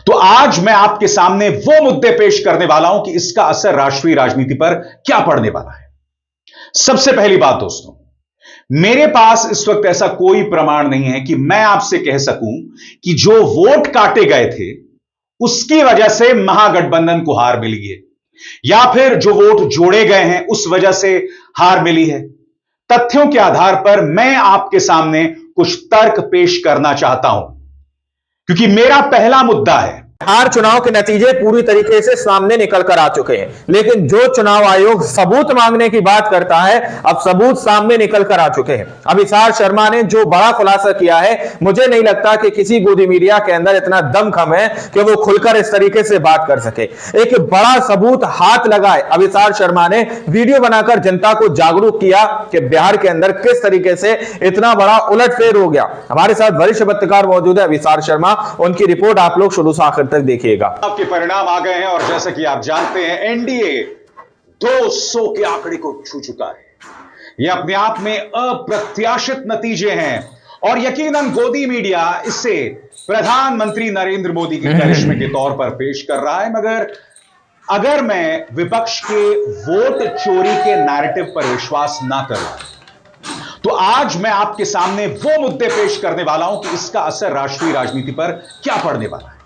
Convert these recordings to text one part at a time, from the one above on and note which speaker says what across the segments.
Speaker 1: तो आज मैं आपके सामने वो मुद्दे पेश करने वाला हूं कि इसका असर राष्ट्रीय राजनीति पर क्या पड़ने वाला है। सबसे पहली बात दोस्तों, मेरे पास इस वक्त ऐसा कोई प्रमाण नहीं है कि मैं आपसे कह सकूं कि जो वोट काटे गए थे उसकी वजह से महागठबंधन को हार मिली है या फिर जो वोट जोड़े गए हैं उस वजह से हार मिली है। तथ्यों के आधार पर मैं आपके सामने कुछ तर्क पेश करना चाहता हूं, क्योंकि मेरा पहला मुद्दा है,
Speaker 2: बिहार चुनाव के नतीजे पूरी तरीके से सामने निकल कर आ चुके हैं, लेकिन जो चुनाव आयोग सबूत मांगने की बात करता है, अब सबूत सामने निकल कर आ चुके हैं। अभिसार शर्मा ने जो बड़ा खुलासा किया है, मुझे नहीं लगता कि किसी गोदी मीडिया के अंदर इतना दमखम है कि वो खुलकर इस तरीके से बात कर सके। एक बड़ा सबूत हाथ लगाए अभिसार शर्मा ने, वीडियो बनाकर जनता को जागरूक किया कि बिहार के अंदर किस तरीके से इतना बड़ा उलटफेर हो गया। हमारे साथ वरिष्ठ पत्रकार मौजूद है अभिसार शर्मा, उनकी रिपोर्ट आप लोग शुरू से आखिर तक देखिएगा।
Speaker 1: आपके परिणाम आ गए हैं और जैसे कि आप जानते हैं एनडीए 200 के आंकड़े को छू चुका है। यह अपने आप में अप्रत्याशित नतीजे हैं और यकीनन गोदी मीडिया इसे प्रधानमंत्री नरेंद्र मोदी के करिश्मे के तौर पर पेश कर रहा है। मगर अगर मैं विपक्ष के वोट चोरी के नैरेटिव पर विश्वास ना करूं तो आज मैं आपके सामने वो मुद्दे पेश करने वाला हूं कि इसका असर राष्ट्रीय राजनीति पर क्या पड़ने वाला है।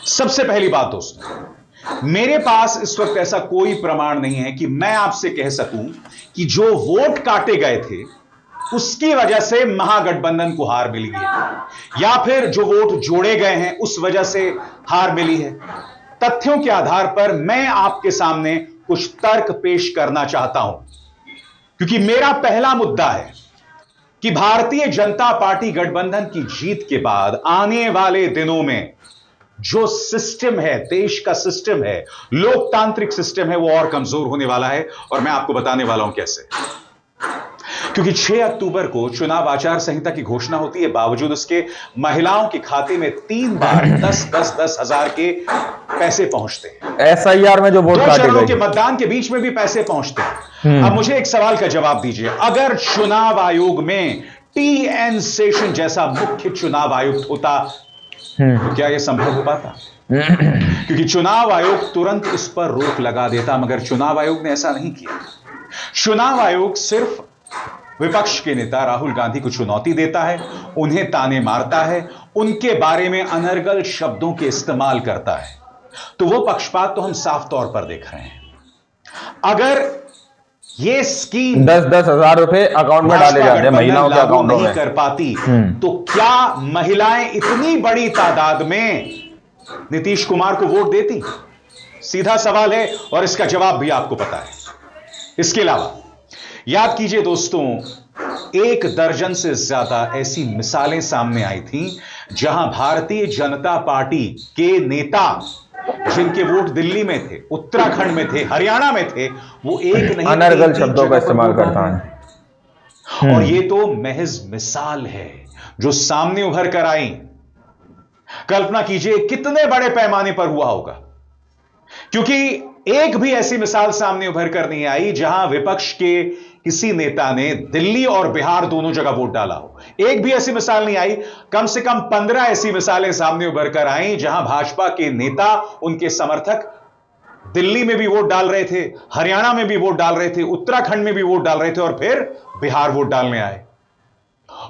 Speaker 1: सबसे पहली बात दोस्तों, मेरे पास इस वक्त ऐसा कोई प्रमाण नहीं है कि मैं आपसे कह सकूं कि जो वोट काटे गए थे उसकी वजह से महागठबंधन को हार मिली है या फिर जो वोट जोड़े गए हैं उस वजह से हार मिली है। तथ्यों के आधार पर मैं आपके सामने कुछ तर्क पेश करना चाहता हूं, क्योंकि मेरा पहला मुद्दा है कि भारतीय जनता पार्टी गठबंधन की जीत के बाद आने वाले दिनों में जो सिस्टम है, देश का सिस्टम है, लोकतांत्रिक सिस्टम है, वो और कमजोर होने वाला है। और मैं आपको बताने वाला हूं कैसे। क्योंकि 6 अक्टूबर को चुनाव आचार संहिता की घोषणा होती है, बावजूद उसके महिलाओं के खाते में 3 बार 10-10-10 हजार के पैसे पहुंचते हैं।
Speaker 2: एसआईआर में जो वोट काटे गए,
Speaker 1: के मतदान के बीच में भी पैसे पहुंचते हैं। अब मुझे एक सवाल का जवाब दीजिए, अगर चुनाव आयोग में टीएन शेषन जैसा मुख्य चुनाव आयुक्त होता तो क्या यह संभव हो पाता? क्योंकि चुनाव आयोग तुरंत इस पर रोक लगा देता, मगर चुनाव आयोग ने ऐसा नहीं किया। चुनाव आयोग सिर्फ विपक्ष के नेता राहुल गांधी को चुनौती देता है, उन्हें ताने मारता है, उनके बारे में अनर्गल शब्दों के इस्तेमाल करता है। तो वो पक्षपात तो हम साफ तौर पर देख रहे हैं। अगर ये स्कीम
Speaker 2: 10-10 हजार रुपए अकाउंट में डाले जाते हैं महिलाओं के अकाउंट में,
Speaker 1: नहीं कर पाती तो क्या महिलाएं इतनी बड़ी तादाद में नीतीश कुमार को वोट देती? सीधा सवाल है और इसका जवाब भी आपको पता है। इसके अलावा याद कीजिए दोस्तों, 1 दर्जन से ज्यादा ऐसी मिसालें सामने आई थी जहां भारतीय जनता पार्टी के नेता जिनके वोट दिल्ली में थे, उत्तराखंड में थे, हरियाणा में थे, वो एक नहीं
Speaker 2: अनर्गल शब्दों का इस्तेमाल करता है।
Speaker 1: और ये तो महज मिसाल है जो सामने उभर कर आई। कल्पना कीजिए कितने बड़े पैमाने पर हुआ होगा, क्योंकि एक भी ऐसी मिसाल सामने उभर कर नहीं आई जहां विपक्ष के किसी नेता ने दिल्ली और बिहार दोनों जगह वोट डाला हो। एक भी ऐसी मिसाल नहीं आई। कम से कम 15 ऐसी मिसालें सामने उभर कर आई जहां भाजपा के नेता, उनके समर्थक दिल्ली में भी वोट डाल रहे थे, हरियाणा में भी वोट डाल रहे थे, उत्तराखंड में भी वोट डाल रहे थे और फिर बिहार वोट डालने आए।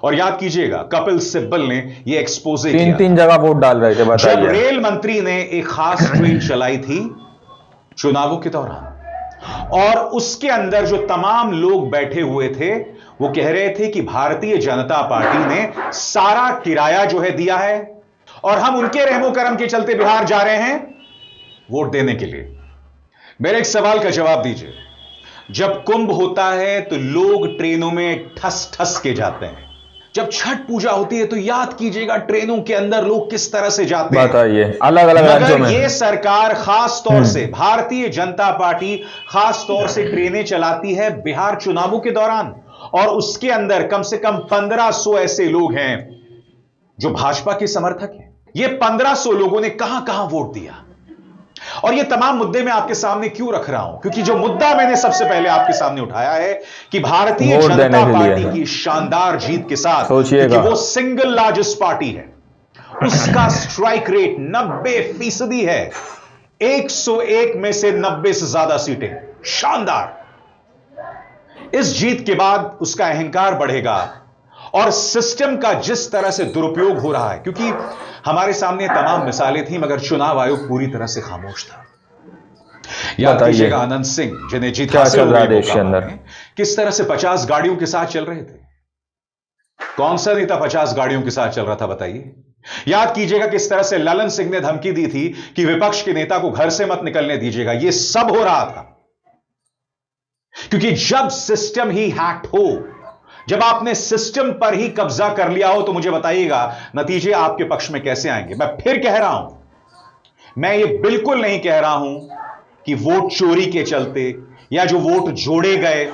Speaker 1: और याद कीजिएगा, कपिल सिब्बल ने यह एक्सपोजे किया,
Speaker 2: 3-3 जगह वोट डाल रहे थे। बताइए,
Speaker 1: जब रेल मंत्री ने एक खास ट्रेन चलाई थी चुनावों के दौरान, और उसके अंदर जो तमाम लोग बैठे हुए थे वो कह रहे थे कि भारतीय जनता पार्टी ने सारा किराया जो है दिया है और हम उनके रहमो करम के चलते बिहार जा रहे हैं वोट देने के लिए। मेरे एक सवाल का जवाब दीजिए, जब कुंभ होता है तो लोग ट्रेनों में ठस ठस के जाते हैं, जब छठ पूजा होती है तो याद कीजिएगा ट्रेनों के अंदर लोग किस तरह से जाते हैं।
Speaker 2: बताइए, अलग अलग राज्यों में।
Speaker 1: ये सरकार खास तौर से, भारतीय जनता पार्टी खास तौर से ट्रेनें चलाती है बिहार चुनावों के दौरान, और उसके अंदर कम से कम 1500 ऐसे लोग हैं जो भाजपा के समर्थक हैं। ये 1500 लोगों ने कहां कहां वोट दिया? और ये तमाम मुद्दे मैं आपके सामने क्यों रख रहा हूं? क्योंकि जो मुद्दा मैंने सबसे पहले आपके सामने उठाया है कि भारतीय जनता पार्टी की शानदार जीत के साथ, क्योंकि वो सिंगल लार्जेस्ट पार्टी है, उसका स्ट्राइक रेट 90% है। 101 में से 90 से ज्यादा सीटें। शानदार। इस जीत के बाद उसका अहंकार बढ़ेगा और सिस्टम का जिस तरह से दुरुपयोग हो रहा है, क्योंकि हमारे सामने तमाम मिसालें थी मगर चुनाव आयोग पूरी तरह से खामोश था। याद कीजिएगा आनंद सिंह जिन्हें जीत हासिल हो गई, देश के अंदर किस तरह से 50 गाड़ियों के साथ चल रहे थे। कौन सा नेता 50 गाड़ियों के साथ चल रहा था बताइए। याद कीजिएगा किस तरह से ललन सिंह ने धमकी दी थी कि विपक्ष के नेता को घर से मत निकलने दीजिएगा। यह सब हो रहा था क्योंकि जब सिस्टम ही हैक हो, जब आपने सिस्टम पर ही कब्जा कर लिया हो, तो मुझे बताइएगा नतीजे आपके पक्ष में कैसे आएंगे। मैं फिर कह रहा हूं, मैं ये बिल्कुल नहीं कह रहा हूं कि वोट चोरी के चलते या जो वोट जोड़े गए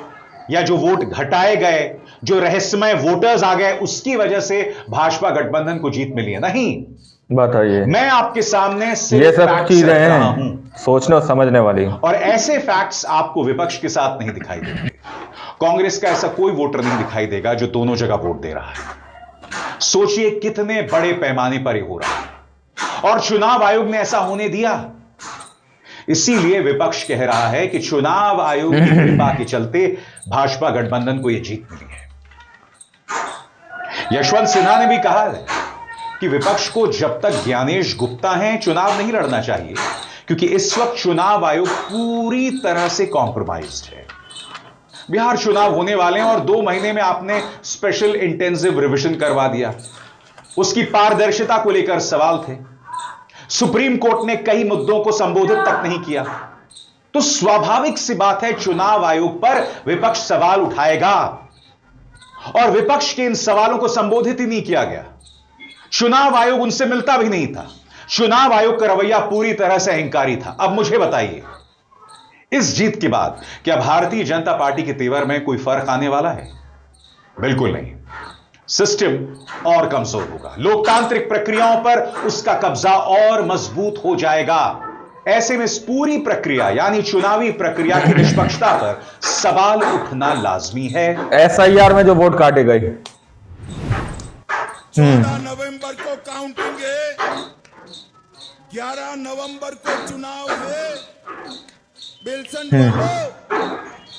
Speaker 1: या जो वोट घटाए गए, जो रहस्यमय वोटर्स आ गए, उसकी वजह से भाजपा गठबंधन को जीत मिली है। नहीं,
Speaker 2: बताइए।
Speaker 1: मैं आपके सामने
Speaker 2: ये सब चीजें हैं सोचने और समझने वाली, और
Speaker 1: ऐसे फैक्ट्स आपको विपक्ष के साथ नहीं दिखाई देंगे। कांग्रेस का ऐसा कोई वोटर नहीं दिखाई देगा जो दोनों जगह वोट दे रहा है। सोचिए कितने बड़े पैमाने पर यह हो रहा है और चुनाव आयोग ने ऐसा होने दिया। इसीलिए विपक्ष कह रहा है कि चुनाव आयोग की कृपा के चलते भाजपा गठबंधन को यह जीत मिली है। यशवंत सिन्हा ने भी कहा है कि विपक्ष को जब तक ज्ञानेश गुप्ता हैं चुनाव नहीं लड़ना चाहिए, क्योंकि इस वक्त चुनाव आयोग पूरी तरह से कॉम्प्रोमाइज्ड है। बिहार चुनाव होने वाले हैं और 2 महीने में आपने स्पेशल इंटेंसिव रिवीजन करवा दिया। उसकी पारदर्शिता को लेकर सवाल थे। सुप्रीम कोर्ट ने कई मुद्दों को संबोधित तक नहीं किया। तो स्वाभाविक सी बात है चुनाव आयोग पर विपक्ष सवाल उठाएगा और विपक्ष के इन सवालों को संबोधित ही नहीं किया गया। चुनाव आयोग उनसे मिलता भी नहीं था। चुनाव आयोग का रवैया पूरी तरह से अहंकारी था। अब मुझे बताइए, इस जीत के बाद क्या भारतीय जनता पार्टी के तेवर में कोई फर्क आने वाला है? बिल्कुल नहीं। सिस्टम और कमजोर होगा, लोकतांत्रिक प्रक्रियाओं पर उसका कब्जा और मजबूत हो जाएगा। ऐसे में इस पूरी प्रक्रिया यानी चुनावी प्रक्रिया की निष्पक्षता पर सवाल उठना लाजमी है।
Speaker 2: एसआईआर में जो वोट काटे गए
Speaker 3: 14 नवंबर को काउंटिंग है, 11 नवंबर को चुनाव है। बिल्सन बोलो,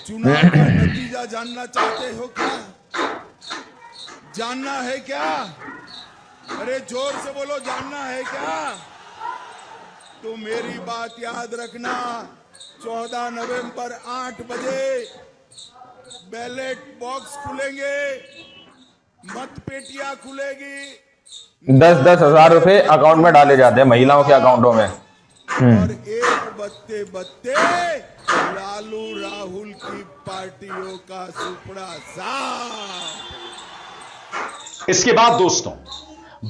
Speaker 3: चुनाव का नतीजा जानना चाहते हो क्या? जानना है क्या? अरे जोर से बोलो, जानना है क्या? तो मेरी बात याद रखना, 14 नवंबर 8 बजे बैलेट बॉक्स खुलेंगे, मतपेटियां खुलेगी।
Speaker 2: 10-10 हजार रुपए अकाउंट में डाले जाते हैं महिलाओं के अकाउंटों में।
Speaker 3: और एक बत्ते बत्ते लालू राहुल की पार्टियों का सुपड़ा साफ।
Speaker 1: इसके बाद दोस्तों,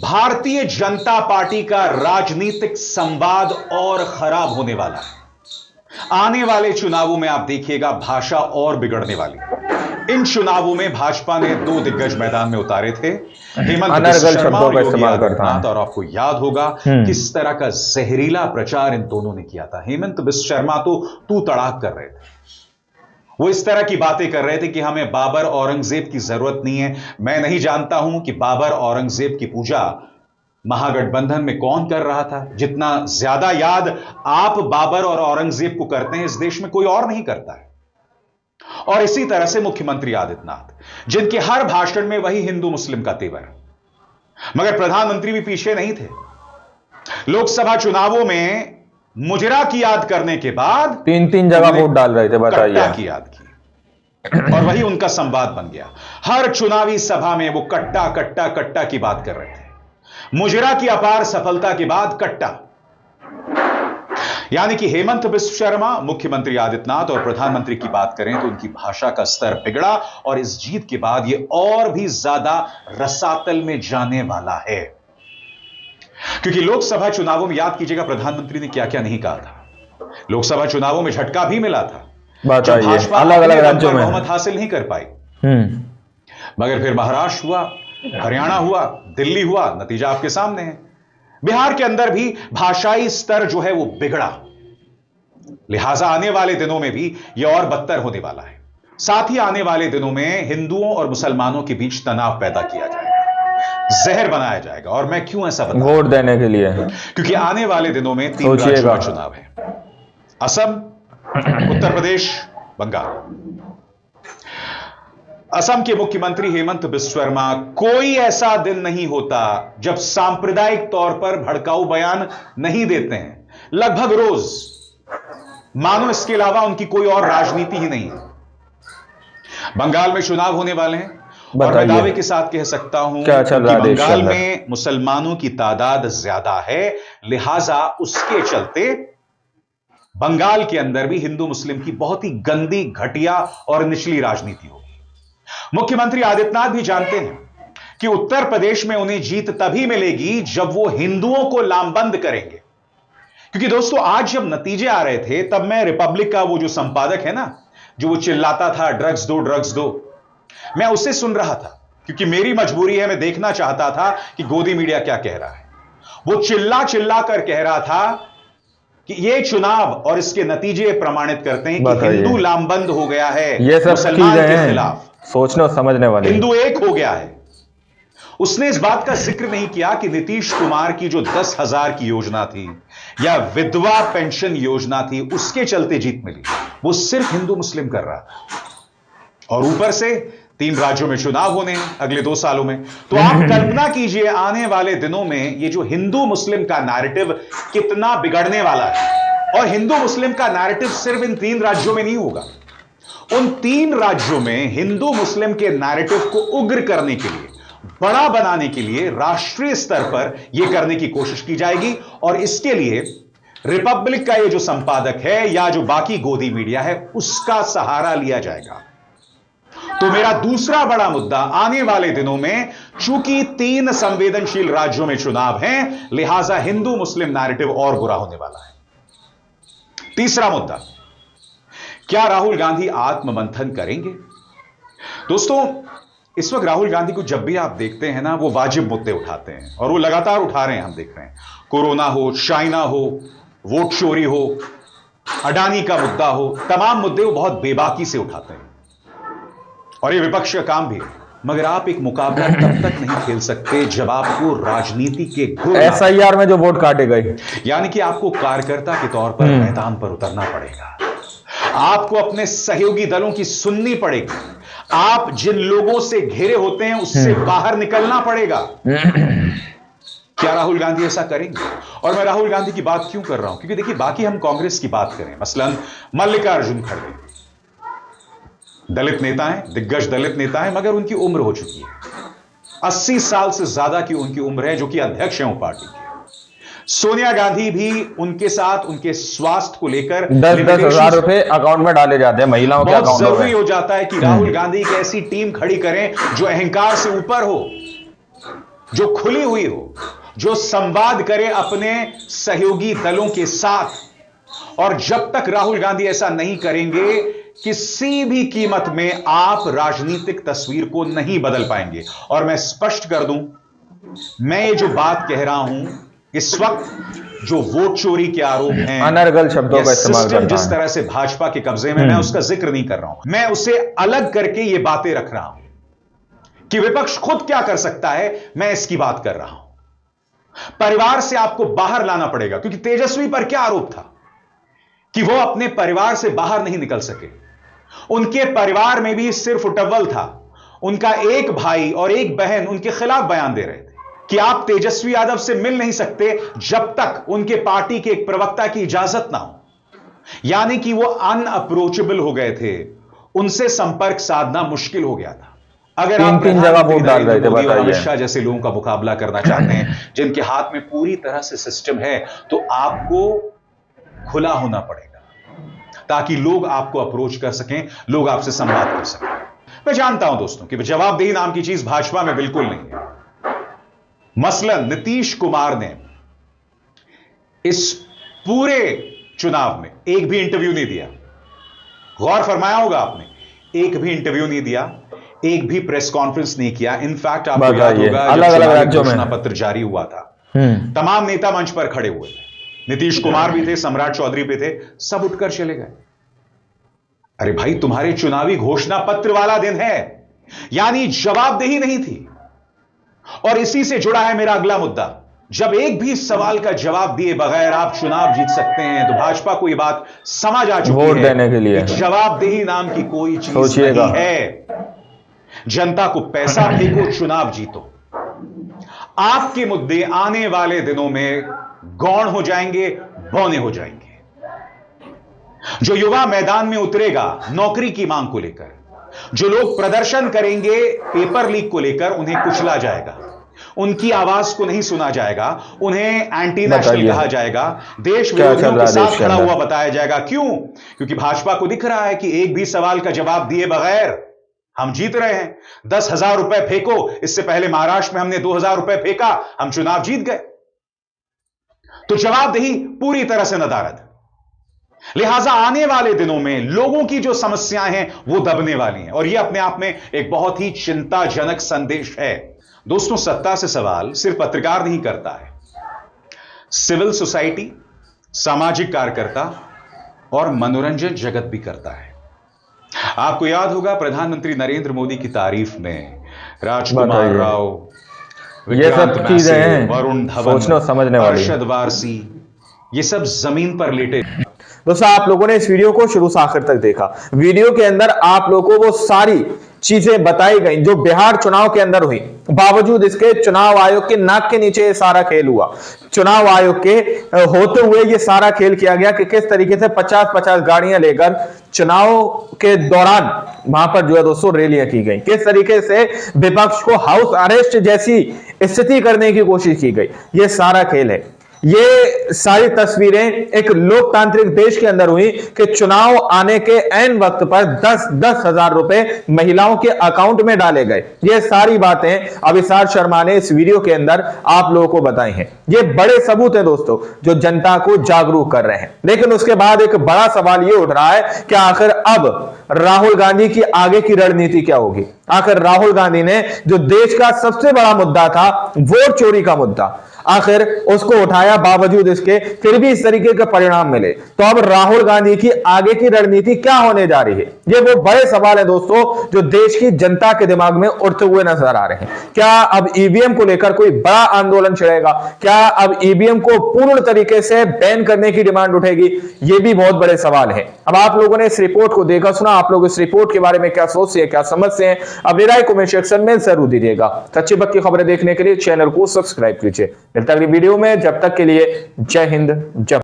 Speaker 1: भारतीय जनता पार्टी का राजनीतिक संवाद और खराब होने वाला है। आने वाले चुनावों में आप देखिएगा भाषा और बिगड़ने वाली। इन चुनावों में भाजपा ने 2 दिग्गज मैदान में उतारे थे, हेमंत बिस्वा शर्मा और योगी आदित्यनाथ। और आपको याद होगा किस तरह का जहरीला प्रचार इन दोनों ने किया था। हेमंत बिस्वा शर्मा तो तू तड़ाक कर रहे थे। वो इस तरह की बातें कर रहे थे कि हमें बाबर औरंगजेब की जरूरत नहीं है। मैं नहीं जानता हूं कि बाबर औरंगजेब की पूजा महागठबंधन में कौन कर रहा था। जितना ज्यादा याद आप बाबर और औरंगजेब को करते हैं, इस देश में कोई और नहीं करता है। और इसी तरह से मुख्यमंत्री आदित्यनाथ, जिनके हर भाषण में वही हिंदू मुस्लिम का तेवर, मगर प्रधानमंत्री भी पीछे नहीं थे। लोकसभा चुनावों में मुजरा की याद करने के बाद
Speaker 2: 3-3 जगह वोट डाल रहे थे, बताइए।
Speaker 1: की याद की और वही उनका संवाद बन गया। हर चुनावी सभा में वो कट्टा कट्टा कट्टा की बात कर रहे थे। मुजरा की अपार सफलता के बाद कट्टा, यानी कि हेमंत बिस्वा शर्मा, मुख्यमंत्री आदित्यनाथ और प्रधानमंत्री की बात करें तो उनकी भाषा का स्तर बिगड़ा और इस जीत के बाद यह और भी ज्यादा रसातल में जाने वाला है। क्योंकि लोकसभा चुनावों में याद कीजिएगा प्रधानमंत्री ने क्या क्या नहीं कहा था। लोकसभा चुनावों में झटका भी मिला था जब भाजपा
Speaker 2: अलग अलग राज्यों में
Speaker 1: बहुमत हासिल नहीं कर पाई। मगर फिर महाराष्ट्र हुआ, हरियाणा हुआ, दिल्ली हुआ, नतीजा आपके सामने है। बिहार के अंदर भी भाषाई स्तर जो है वो बिगड़ा। लिहाजा आने वाले दिनों में भी यह और बदतर होने वाला है। साथ ही आने वाले दिनों में हिंदुओं और मुसलमानों के बीच तनाव पैदा किया जाएगा। जहर बनाया जाएगा। और मैं क्यों ऐसा बता,
Speaker 2: वोट देने के लिए,
Speaker 1: क्योंकि आने वाले दिनों में 3 राज्यों में चुनाव है, असम, उत्तर प्रदेश, बंगाल। असम के मुख्यमंत्री हेमंत बिस्वा शर्मा, कोई ऐसा दिन नहीं होता जब सांप्रदायिक तौर पर भड़काऊ बयान नहीं देते हैं, लगभग रोज, मानो इसके अलावा उनकी कोई और राजनीति ही नहीं है। बंगाल में चुनाव होने वाले हैं और मैं दावे के साथ कह सकता हूं
Speaker 2: क्या चल रहा है
Speaker 1: कि
Speaker 2: देश के
Speaker 1: बंगाल
Speaker 2: अंदर?
Speaker 1: में मुसलमानों की तादाद ज्यादा है, लिहाजा उसके चलते बंगाल के अंदर भी हिंदू मुस्लिम की बहुत ही गंदी, घटिया और निचली राजनीति होगी। मुख्यमंत्री आदित्यनाथ भी जानते हैं कि उत्तर प्रदेश में उन्हें जीत तभी मिलेगी जब वो हिंदुओं को लामबंद करेंगे। क्योंकि दोस्तों, आज जब नतीजे आ रहे थे तब मैं रिपब्लिक का वो जो संपादक है ना, जो वो चिल्लाता था ड्रग्स दो ड्रग्स दो, मैं उसे सुन रहा था क्योंकि मेरी मजबूरी है, मैं देखना चाहता था कि गोदी मीडिया क्या कह रहा है। वो चिल्ला चिल्ला कर कह रहा था कि ये चुनाव और इसके नतीजे प्रमाणित करते हैं कि हिंदू लामबंद हो गया है
Speaker 2: ये सब
Speaker 1: मुसलमान के खिलाफ,
Speaker 2: सोचने और समझने वाले,
Speaker 1: हिंदू एक हो गया है। उसने इस बात का जिक्र नहीं किया कि नीतीश कुमार की जो 10,000 की योजना थी या विधवा पेंशन योजना थी, उसके चलते जीत मिली, वो सिर्फ हिंदू मुस्लिम कर रहा था। और ऊपर से 3 राज्यों में चुनाव होने हैं अगले 2 सालों में। तो आप कल्पना कीजिए आने वाले दिनों में ये जो हिंदू मुस्लिम का नैरेटिव कितना बिगड़ने वाला है। और हिंदू मुस्लिम का नैरेटिव सिर्फ इन 3 राज्यों में नहीं होगा, उन 3 राज्यों में हिंदू मुस्लिम के नैरेटिव को उग्र करने के लिए, बड़ा बनाने के लिए राष्ट्रीय स्तर पर यह करने की कोशिश की जाएगी। और इसके लिए रिपब्लिक का ये जो संपादक है या जो बाकी गोदी मीडिया है, उसका सहारा लिया जाएगा। तो मेरा दूसरा बड़ा मुद्दा, आने वाले दिनों में चूंकि 3 संवेदनशील राज्यों में चुनाव हैं, लिहाजा हिंदू मुस्लिम नैरेटिव और बुरा होने वाला है। तीसरा मुद्दा, क्या राहुल गांधी आत्ममंथन करेंगे? दोस्तों, इस वक्त राहुल गांधी को जब भी आप देखते हैं ना, वो वाजिब मुद्दे उठाते हैं और वो लगातार उठा रहे हैं, हम देख रहे हैं। कोरोना हो, चाइना हो, वोट चोरी हो, अडानी का मुद्दा हो, तमाम मुद्दे वो बहुत बेबाकी से उठाते हैं और ये विपक्ष का काम भी है। मगर आप एक मुकाबला तब तक नहीं खेल सकते जब आपको राजनीति के गुण,
Speaker 2: SIR में जो वोट काटे गए,
Speaker 1: यानी कि आपको कार्यकर्ता के तौर पर मैदान पर उतरना पड़ेगा, आपको अपने सहयोगी दलों की सुननी पड़ेगी, आप जिन लोगों से घिरे होते हैं उससे बाहर निकलना पड़ेगा। क्या राहुल गांधी ऐसा करेंगे? और मैं राहुल गांधी की बात क्यों कर रहा हूं, क्योंकि देखिए, बाकी हम कांग्रेस की बात करें, मसलन मल्लिकार्जुन खड़गे, दलित नेता हैं, दिग्गज दलित नेता हैं, मगर उनकी उम्र हो चुकी है, 80 साल से ज्यादा की उनकी उम्र है, जो कि अध्यक्ष हैं वो पार्टी के। सोनिया गांधी भी उनके साथ उनके स्वास्थ्य को लेकर
Speaker 2: 10-10 हजार रुपए अकाउंट में डाले जाते हैं महिलाओं के अकाउंट में।
Speaker 1: बहुत जरूरी हो जाता है कि राहुल गांधी एक ऐसी टीम खड़ी करें जो अहंकार से ऊपर हो, जो खुली हुई हो, जो संवाद करे अपने सहयोगी दलों के साथ। और जब तक राहुल गांधी ऐसा नहीं करेंगे, किसी भी कीमत में आप राजनीतिक तस्वीर को नहीं बदल पाएंगे। और मैं स्पष्ट कर दूं, मैं ये जो बात कह रहा हूं, इस वक्त जो वोट चोरी के आरोप हैं,
Speaker 2: अनर्गल शब्दों का इस्तेमाल करना,
Speaker 1: जिस तरह से भाजपा के कब्जे में, मैं उसका जिक्र नहीं कर रहा हूं, मैं उसे अलग करके ये बातें रख रहा हूं कि विपक्ष खुद क्या कर सकता है, मैं इसकी बात कर रहा हूं। परिवार से आपको बाहर लाना पड़ेगा, क्योंकि तेजस्वी पर क्या आरोप था कि वो अपने परिवार से बाहर नहीं निकल सके। उनके परिवार में भी सिर्फ उटव्वल था, उनका एक भाई और एक बहन उनके खिलाफ बयान दे रहे थे कि आप तेजस्वी यादव से मिल नहीं सकते जब तक उनके पार्टी के एक प्रवक्ता की इजाजत ना हो। यानी कि वो अनअप्रोचेबल हो गए थे, उनसे संपर्क साधना मुश्किल हो गया था। अगर आप
Speaker 2: 3 जगह वोट डाल रहे थे, बताइए,
Speaker 1: अमित शाह जैसे लोगों का मुकाबला करना चाहते हैं, जिनके हाथ में पूरी तरह से सिस्टम है, तो आपको खुला होना पड़ेगा ताकि लोग आपको अप्रोच कर सकें, लोग आपसे संवाद कर सकें। मैं जानता हूं दोस्तों कि जवाबदेही नाम की चीज भाजपा में बिल्कुल नहीं है। मसलन नीतीश कुमार ने इस पूरे चुनाव में एक भी इंटरव्यू नहीं दिया, गौर फरमाया होगा आपने, एक भी इंटरव्यू नहीं दिया, एक भी प्रेस कॉन्फ्रेंस नहीं किया। इनफैक्ट आपको याद होगा,
Speaker 2: अलग-अलग राज्यों में
Speaker 1: घोषणा पत्र जारी हुआ था, तमाम नेता मंच पर खड़े हुए थे, नीतीश कुमार भी थे, सम्राट चौधरी भी थे, सब उठकर चले गए। अरे भाई, तुम्हारे चुनावी घोषणा पत्र वाला दिन है, यानी जवाबदेही नहीं थी। और इसी से जुड़ा है मेरा अगला मुद्दा। जब एक भी सवाल का जवाब दिए बगैर आप चुनाव जीत सकते हैं, तो भाजपा को यह बात समझ आ चुकी
Speaker 2: वोट
Speaker 1: है
Speaker 2: देने के लिए
Speaker 1: कि जवाबदेही नाम की कोई चीज
Speaker 2: सोचिएगा।
Speaker 1: नहीं है। जनता को पैसा फेंको, चुनाव जीतो। आपके मुद्दे आने वाले दिनों में गौण हो जाएंगे, बौने हो जाएंगे। जो युवा मैदान में उतरेगा नौकरी की मांग को लेकर, जो लोग प्रदर्शन करेंगे पेपर लीक को लेकर, उन्हें कुचला जाएगा, उनकी आवाज को नहीं सुना जाएगा, उन्हें एंटी नेशनल कहा जाएगा, देश विरोधियों के साथ खड़ा हुआ बताया जाएगा। क्यों? क्योंकि भाजपा को दिख रहा है कि एक भी सवाल का जवाब दिए बगैर हम जीत रहे हैं। 10,000 रुपए फेंको, इससे पहले महाराष्ट्र में हमने 2,000 रुपए फेंका, हम चुनाव जीत गए। तो जवाबदेही पूरी तरह से नदारद। लिहाजा आने वाले दिनों में लोगों की जो समस्याएं हैं वो दबने वाली हैं, और यह अपने आप में एक बहुत ही चिंताजनक संदेश है। दोस्तों, सत्ता से सवाल सिर्फ पत्रकार नहीं करता है, सिविल सोसाइटी, सामाजिक कार्यकर्ता और मनोरंजन जगत भी करता है। आपको याद होगा प्रधानमंत्री नरेंद्र मोदी की तारीफ में राजकुमार राव,
Speaker 2: ये सब चीजें हैं
Speaker 1: वरुण
Speaker 2: सोचना समझने
Speaker 1: धवन,
Speaker 2: वाली,
Speaker 1: अरशद वारसी, ये सब जमीन पर लेटे।
Speaker 2: दोस्तों, आप लोगों ने इस वीडियो को शुरू से आखिर तक देखा। वीडियो के अंदर आप लोगों को वो सारी चीजें बताई गई जो बिहार चुनाव के अंदर हुई। बावजूद इसके चुनाव आयोग के नाक के नीचे ये सारा खेल हुआ। चुनाव आयोग के होते हुए ये सारा खेल किया गया कि किस तरीके से 50-50 गाड़ियां लेकर चुनाव के दौरान वहां पर जो है दोस्तों रैलियां की गई, किस तरीके से विपक्ष को हाउस अरेस्ट जैसी स्थिति करने की कोशिश की गई। ये सारा खेल है। ये सारी तस्वीरें एक लोकतांत्रिक देश के अंदर हुई कि चुनाव आने के ऐन वक्त पर 10-10 हजार रुपए महिलाओं के अकाउंट में डाले गए। ये सारी बातें अभिसार शर्मा ने इस वीडियो के अंदर आप लोगों को बताई हैं। ये बड़े सबूत हैं दोस्तों जो जनता को जागरूक कर रहे हैं। लेकिन उसके बाद एक बड़ा सवाल ये उठ रहा है कि आखिर अब राहुल गांधी की आगे की रणनीति क्या होगी। आखिर राहुल गांधी ने जो देश का सबसे बड़ा मुद्दा था, वोट चोरी का मुद्दा, आखिर उसको उठाया, बावजूद इसके फिर भी इस तरीके के परिणाम मिले। तो अब राहुल गांधी की आगे की रणनीति क्या होने जा रही है, ये वो बड़े सवाल है दोस्तों जो देश की जनता के दिमाग में उठते हुए नजर आ रहे हैं। क्या अब ईवीएम को लेकर कोई बड़ा आंदोलन छिड़ेगा? क्या अब ईवीएम को पूर्ण तरीके से बैन करने की डिमांड उठेगी? ये भी बहुत बड़े सवाल है। अब आप लोगों ने इस रिपोर्ट को देखा सुना, आप लोग इस रिपोर्ट के बारे में क्या सोचते हैं, क्या समझते हैं? अपनी राय कमेंट सेक्शन में जरूर दीजिएगा। सच्ची बक की खबरें देखने के लिए चैनल को सब्सक्राइब कीजिए। मिलता है अगली वीडियो में, जब तक के लिए जय हिंद, जय